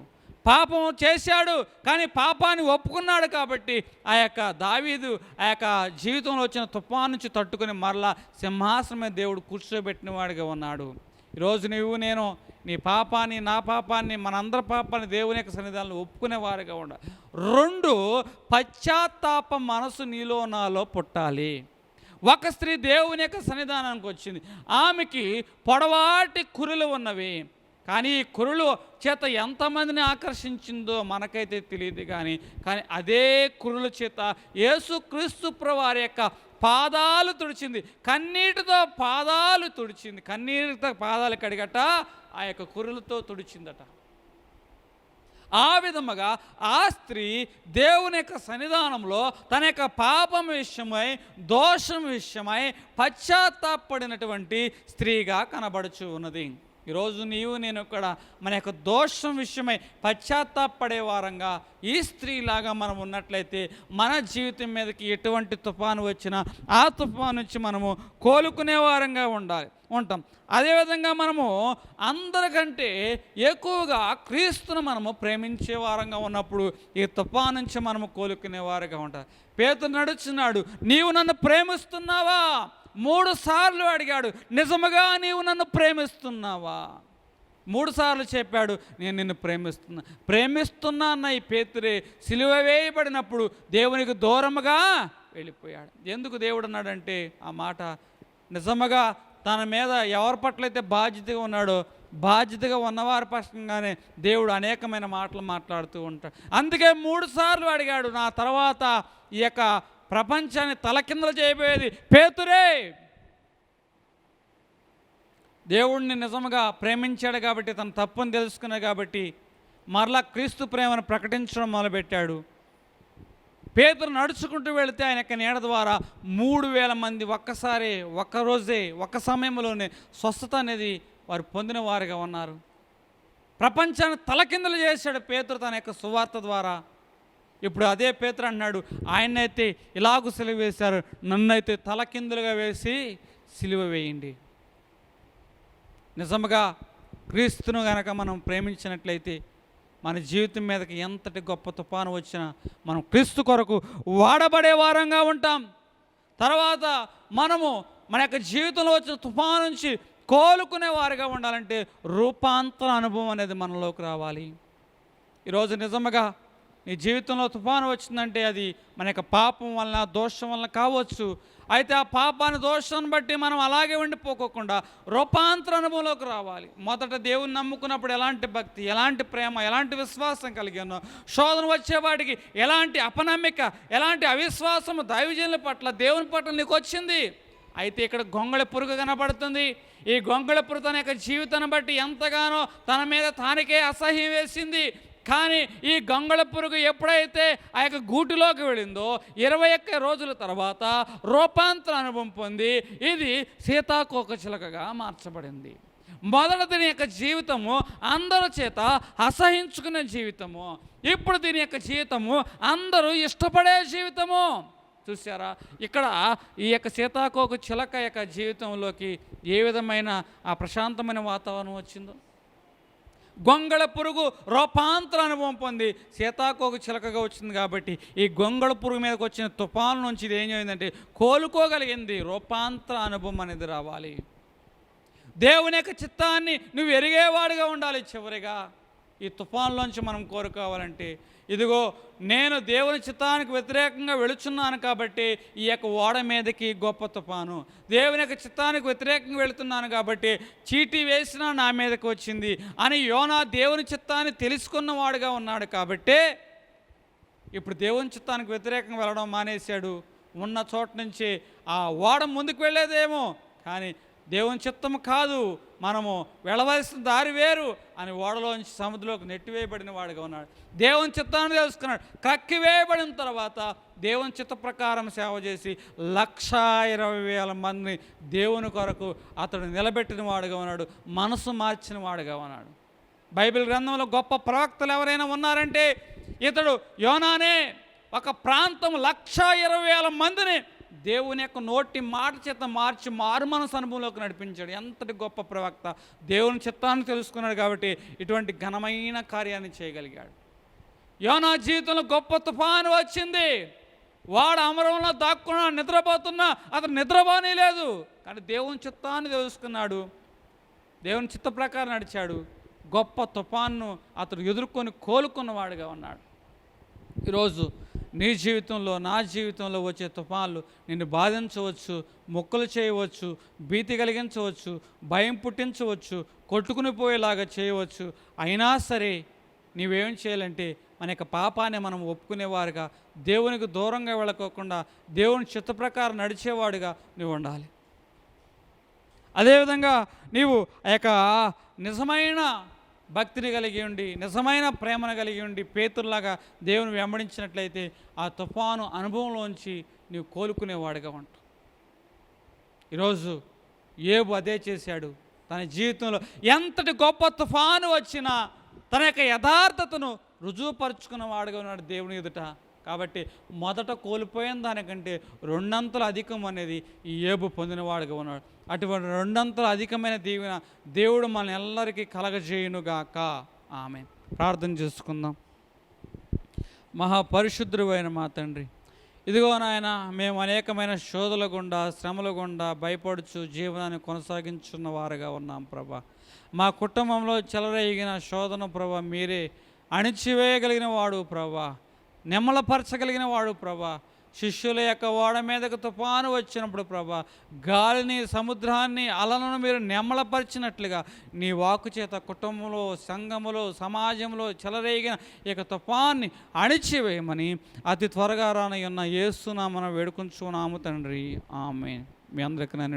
పాపం చేశాడు కానీ పాపాన్ని ఒప్పుకున్నాడు కాబట్టి ఆ యొక్క దావీదు ఆ యొక్క జీవితంలో వచ్చిన తుఫాను నుంచి తట్టుకుని మరలా సింహాసనం మీద దేవుడు కూర్చోబెట్టిన వాడిగా ఉన్నాడు. ఈరోజు నువ్వు నేను నీ పాపాన్ని, నా పాపాన్ని, మనందరి పాపాన్ని దేవుని యొక్క సన్నిధానంలో ఒప్పుకునేవారుగా ఉండాలి. 2, పశ్చాత్తాప మనసు నీలో నాలో పుట్టాలి. ఒక స్త్రీ దేవుని యొక్క సన్నిధానానికి వచ్చింది. ఆమెకి పొడవాటి కురులు ఉన్నవి, కానీ ఈ కురులు చేత ఎంతమందిని ఆకర్షించిందో మనకైతే తెలియదు. కానీ అదే కురుల చేత యేసుక్రీస్తు ప్రభువారి యొక్క పాదాలు తుడిచింది, కన్నీటితో పాదాలు తుడిచింది, కన్నీటితో పాదాలు కడిగట ఆ యొక్క కురులతో తుడిచిందట. ఆ విధముగా ఆ స్త్రీ దేవుని యొక్క సన్నిధానంలో తన యొక్క పాపం విషయమై, దోషం విషయమై పశ్చాత్తాపడినటువంటి స్త్రీగా కనబడుచు ఉన్నది. ఈరోజు నీవు నేను కూడా మన యొక్క దోషం విషయమై పశ్చాత్తాపడే వారంగా ఈ స్త్రీలాగా మనం ఉన్నట్లయితే మన జీవితం మీదకి ఎటువంటి తుఫాను వచ్చినా ఆ తుఫాను నుంచి మనము కోలుకునే వారంగా ఉంటాం. అదేవిధంగా మనము అందరికంటే ఎక్కువగా క్రీస్తును మనము ప్రేమించే వారంగా ఉన్నప్పుడు ఈ తుఫాను నుంచి మనము కోలుకునే వారుగా ఉంటాం. పేతురు నడుచున్నాడు, నీవు నన్ను ప్రేమిస్తున్నావా? 3 సార్లు అడిగాడు, నిజముగా నీవు నన్ను ప్రేమిస్తున్నావా? 3 సార్లు చెప్పాడు, నేను నిన్ను ప్రేమిస్తున్నా అన్న ఈ పేతురే సిలువ వేయబడినప్పుడు దేవునికి దూరముగా వెళ్ళిపోయాడు. ఎందుకు దేవుడు అన్నాడంటే ఆ మాట, నిజముగా తన మీద ఎవరి పట్లయితే బాధ్యతగా ఉన్నాడో బాధ్యతగా ఉన్నవారి పక్షంగానే దేవుడు అనేకమైన మాటలు మాట్లాడుతూ ఉంటాడు. అందుకే 3 సార్లు అడిగాడు, నా తర్వాత ఈ యొక్క ప్రపంచాన్ని తలకిందలు చేయబోయేది పేతురే. దేవుడిని నిజంగా ప్రేమించాడు కాబట్టి, తన తప్పుని తెలుసుకున్నాడు కాబట్టి మరలా క్రీస్తు ప్రేమను ప్రకటించడం మొదలుపెట్టాడు. పేతురు నడుచుకుంటూ వెళితే ఆయన యొక్క నీడ ద్వారా 3000 మంది ఒక్కరోజే ఒక్క సమయంలోనే స్వస్థత అనేది వారు పొందిన వారుగా ఉన్నారు. ప్రపంచాన్ని తలకిందులు చేశాడు పేతురు తన యొక్క సువార్త ద్వారా. ఇప్పుడు అదే పేతురు అన్నాడు, ఆయన్నైతే ఇలాగూ సిలువ వేశారు, నన్నైతే తలకిందులుగా వేసి సిలువ వేయండి. నిజంగా క్రీస్తును గనక మనం ప్రేమించినట్లయితే మన జీవితం మీదకి ఎంతటి గొప్ప తుఫాను వచ్చినా మనం క్రీస్తు కొరకు వాడబడే వారంగా ఉంటాం. తర్వాత మనము మన యొక్క జీవితంలో వచ్చిన తుఫాను నుంచి కోలుకునే వారుగా ఉండాలంటే రూపాంతర అనుభవం అనేది మనలోకి రావాలి. ఈరోజు నిజంగా నీ జీవితంలో తుఫాను వచ్చిందంటే అది మన యొక్క పాపం వలన, దోషం వలన కావచ్చు. అయితే ఆ పాపాన్ని, దోషాన్ని బట్టి మనం అలాగే ఉండిపోకోకుండా రూపాంతర అనుభవంలోకి రావాలి. మొదట దేవుని నమ్ముకున్నప్పుడు ఎలాంటి భక్తి, ఎలాంటి ప్రేమ, ఎలాంటి విశ్వాసం కలిగానో, శోధన వచ్చేవాడికి ఎలాంటి అపనమ్మిక, ఎలాంటి అవిశ్వాసము దైవజనుల పట్ల, దేవుని పట్ల నీకు వచ్చింది. అయితే ఇక్కడ గొంగళి పురుగు కనబడుతుంది. ఈ గొంగళి పురుగు తన యొక్క జీవితాన్ని బట్టి ఎంతగానో తన మీద తానికే అసహ్యం వేసింది. కానీ ఈ గొంగళి పురుగు ఎప్పుడైతే ఆ యొక్క గూటిలోకి వెళ్ళిందో 21 రోజుల తర్వాత రూపాంతర అనుభవం పొంది ఇది సీతాకోకచిలకగా మార్చబడింది. మొదట దీని యొక్క జీవితము అందరి చేత అసహించుకునే జీవితము, ఇప్పుడు దీని యొక్క జీవితము అందరూ ఇష్టపడే జీవితము. చూసారా, ఇక్కడ ఈ యొక్క సీతాకోకచిలక యొక్క జీవితంలోకి ఏ విధమైన ఆ ప్రశాంతమైన వాతావరణం వచ్చిందో. గొంగళ పురుగు రూపాంతర అనుభవం పొంది సీతాకోకచిలకగా వచ్చింది కాబట్టి ఈ గొంగళ పురుగు మీదకి వచ్చిన తుఫాను నుంచి ఇది ఏం చేయిందంటే కోలుకోగలిగింది. రూపాంతర అనుభవం అనేది రావాలి. దేవుని యొక్క చిత్తాన్ని నువ్వు ఎరిగేవాడుగా ఉండాలి. చివరిగా ఈ తుఫానులోంచి మనం కోరుకోవాలంటే, ఇదిగో నేను దేవుని చిత్తానికి వ్యతిరేకంగా వెళుచున్నాను కాబట్టి ఈ యొక్క ఓడ మీదకి గొప్ప తుఫాను, దేవుని యొక్క చిత్తానికి వ్యతిరేకంగా వెళుతున్నాను కాబట్టి చీటీ వేసినా నా మీదకి వచ్చింది అని యోనా దేవుని చిత్తాన్ని తెలుసుకున్నవాడుగా ఉన్నాడు. కాబట్టి ఇప్పుడు దేవుని చిత్తానికి వ్యతిరేకంగా వెళ్ళడం మానేశాడు. ఉన్న చోట నుంచి ఆ ఓడ ముందుకు వెళ్ళేదేమో, కానీ దేవుని చిత్తము కాదు, మనము వెళ్ళవలసిన దారి వేరు అని ఓడలోంచి సముద్రంలోకి నెట్టివేయబడిన వాడుగా ఉన్నాడు. దేవుని చిత్తాన్ని తెలుసుకున్నాడు. కక్కివేయబడిన తర్వాత దేవుని చిత్త ప్రకారం సేవ చేసి 1,20,000 మందిని దేవుని కొరకు అతడు నిలబెట్టిన వాడుగా ఉన్నాడు. మనసు మార్చిన వాడుగా ఉన్నాడు. బైబిల్ గ్రంథంలో గొప్ప ప్రవక్తలు ఎవరైనా ఉన్నారంటే ఇతడు యోనానే. ఒక ప్రాంతం 1,20,000 మందిని దేవుని యొక్క నోటి మాట చేత మార్చి మారుమనసు అనుభవంలోకి నడిపించాడు. ఎంతటి గొప్ప ప్రవక్త! దేవుని చిత్తాన్ని తెలుసుకున్నాడు కాబట్టి ఇటువంటి ఘనమైన కార్యాన్ని చేయగలిగాడు. యోనా జీవితంలో గొప్ప తుఫాను వచ్చింది. వాడు అమరంలో దాక్కున్నా, నిద్రపోతున్నా అతను నిద్రపోనీ లేదు. కానీ దేవుని చిత్తాన్ని తెలుసుకున్నాడు, దేవుని చిత్త ప్రకారం నడిచాడు. గొప్ప తుఫాన్ను అతడు ఎదుర్కొని కోలుకున్నవాడుగా ఉన్నాడు. ఈరోజు నీ జీవితంలో, నా జీవితంలో వచ్చే తుఫాన్లు నిన్ను బాధించవచ్చు, మొక్కలు చేయవచ్చు, భీతి కలిగించవచ్చు, భయం పుట్టించవచ్చు, కొట్టుకుని పోయేలాగా చేయవచ్చు. అయినా సరే నీవేం చేయాలంటే మన యొక్క పాపాన్ని మనం ఒప్పుకునేవారుగా, దేవునికి దూరంగా వెళ్ళకోకుండా దేవుని చిత్త ప్రకారం నడిచేవాడుగా నువ్వు ఉండాలి. అదేవిధంగా నీవు ఆ యొక్క నిజమైన భక్తిని కలిగి ఉండి, నిజమైన ప్రేమను కలిగి ఉండి, పేతురులాగా దేవుని వెంబడించినట్లయితే ఆ తుఫాను అనుభవంలోంచి నీవు కోలుకునేవాడుగా ఉంటావు. ఈరోజు యోబు అదే చేశాడు. తన జీవితంలో ఎంతటి గొప్ప తుఫాను వచ్చినా తన యొక్క యథార్థతను రుజువుపరుచుకున్నవాడుగా ఉన్నాడు దేవుని ఎదుట. కాబట్టి మొదట కోల్పోయిన దానికంటే రెండంతలు అధికం అనేది ఈ యోబు పొందినవాడుగా ఉన్నాడు. అటువంటి రెండంతలు అధికమైన దీవెన దేవుడు మన ಎಲ್ಲరికీ కలగజేయునుగాక. ఆమేన్. ప్రార్థన చేసుకుందాం. మహాపరిశుద్ధుడైన మా తండ్రి, ఇదిగో నాయన, మేము అనేకమైన శోధల గుండా, శ్రమల గుండా భయపడుచు జీవనాన్ని కొనసాగించున్న వారుగా ఉన్నాం ప్రభా. మా కుటుంబంలో చెలరేగిన శోధన ప్రభా మీరే అణిచివేయగలిగిన వాడు ప్రభా, నెమ్మలపరచగలిగిన వాడు ప్రభా. శిష్యుల యొక్క ఓడ మీదకు తుఫాను వచ్చినప్పుడు ప్రభా, గాలిని, సముద్రాన్ని, అలలను మీరు నెమ్మలపరిచినట్లుగా నీ వాక్కు చేత కుటుంబంలో, సంఘములో, సమాజంలో చెలరేగిన ఈ యొక్క తుఫాన్ని అణిచివేయమని అతి త్వరగా రానయ్యున్న యేసు నామమున వేడుకొంచున్నాము తండ్రి. ఆమేన్. మీ అందరికీ నేను